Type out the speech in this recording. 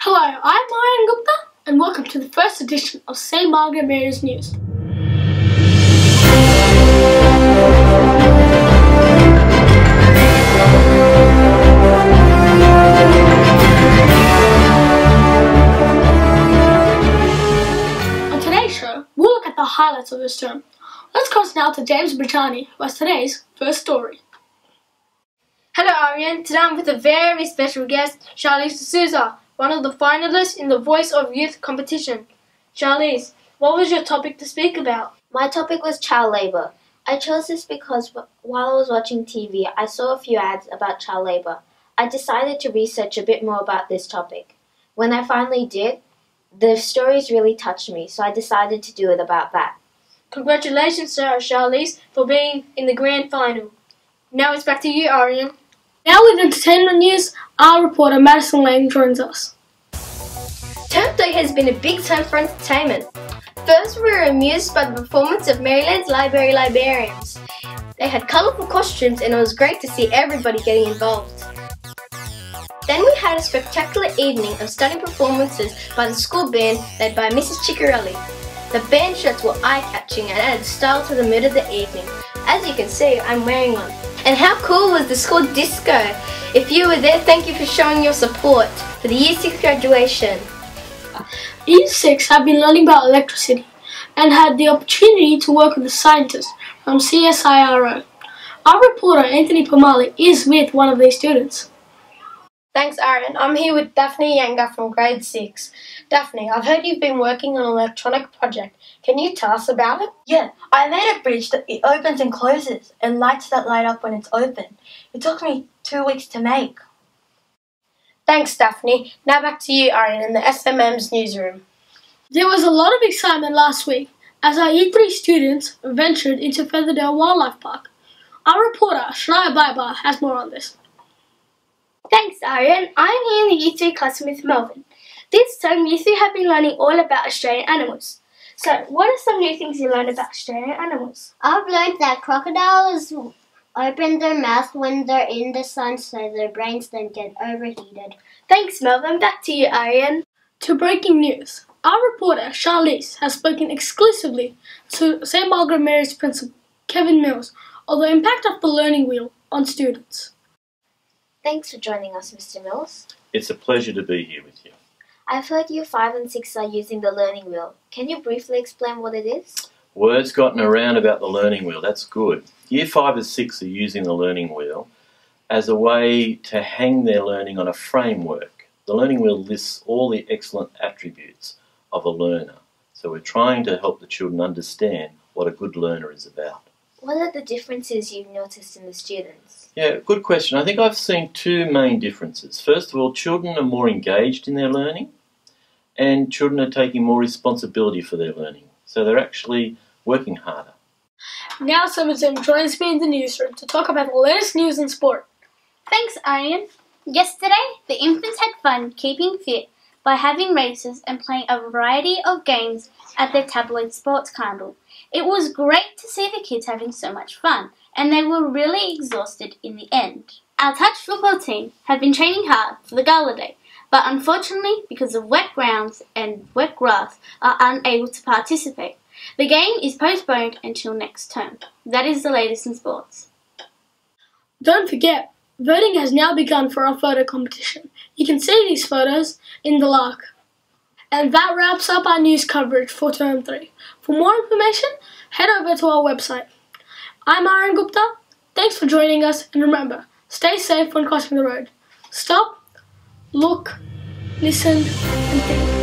Hello, I'm Margaret and welcome to the first edition of St. Margaret Mary's News. On today's show, we'll look at the highlights of this term. Let's cross now to James Brittany, who has today's first story. Hello Ariane, today I'm with a very special guest, Charlize D'Souza, one of the finalists in the Voice of Youth competition. Charlize, what was your topic to speak about? My topic was child labour. I chose this because while I was watching TV, I saw a few ads about child labour. I decided to research a bit more about this topic. When I finally did, the stories really touched me, so I decided to do it about that. Congratulations, Charlize, for being in the grand final. Now it's back to you, Ariane. Now with entertainment news, our reporter Madison Lang joins us. Term 3 has been a big time for entertainment. First, we were amused by the performance of Merrylands Library Librarians. They had colourful costumes and it was great to see everybody getting involved. Then we had a spectacular evening of stunning performances by the school band led by Mrs. Ciccarelli. The band shirts were eye-catching and added style to the mood of the evening. As you can see, I'm wearing one. And how cool was the school disco? If you were there, thank you for showing your support for the Year 6 graduation. Year 6 have been learning about electricity and had the opportunity to work with a scientist from CSIRO. Our reporter Anthony Pomali is with one of these students. Thanks, Aaron. I'm here with Daphne Yanga from grade 6. Daphne, I've heard you've been working on an electronic project. Can you tell us about it? Yeah, I made a bridge that it opens and closes and lights that light up when it's open. It took me 2 weeks to make. Thanks, Daphne. Now back to you, Aaron, in the SMM's newsroom. There was a lot of excitement last week as our E3 students ventured into Featherdale Wildlife Park. Our reporter Shania Baiba has more on this. Thanks, Ariane. I'm here in the Year 3 class with Melvin. This term, Year 3 have been learning all about Australian animals. So, what are some new things you learned about Australian animals? I've learned that crocodiles open their mouth when they're in the sun so their brains don't get overheated. Thanks, Melvin. Back to you, Ariane. To breaking news, our reporter Charlize has spoken exclusively to St. Margaret Mary's principal, Kevin Mills, on the impact of the learning wheel on students. Thanks for joining us, Mr. Mills. It's a pleasure to be here with you. I've heard Year 5 and 6 are using the learning wheel. Can you briefly explain what it is? Word's gotten around about the learning wheel, that's good. Year 5 and 6 are using the learning wheel as a way to hang their learning on a framework. The learning wheel lists all the excellent attributes of a learner. So we're trying to help the children understand what a good learner is about. What are the differences you've noticed in the students? Yeah, good question. I think I've seen two main differences. First of all, children are more engaged in their learning and children are taking more responsibility for their learning. So they're actually working harder. Now some of them joins me in the newsroom to talk about the latest news in sport. Thanks, Ariane. Yesterday, the infants had fun keeping fit by having races and playing a variety of games at their tabloid sports carnival. It was great to see the kids having so much fun, and they were really exhausted in the end. Our touch football team have been training hard for the gala day, but unfortunately, because of wet grounds and wet grass, are unable to participate. The game is postponed until next term. That is the latest in sports. Don't forget, voting has now begun for our photo competition. You can see these photos in the Lark. And that wraps up our news coverage for Term 3. For more information, head over to our website. I'm Aaron Gupta. Thanks for joining us, and remember, stay safe when crossing the road. Stop, look, listen, and think.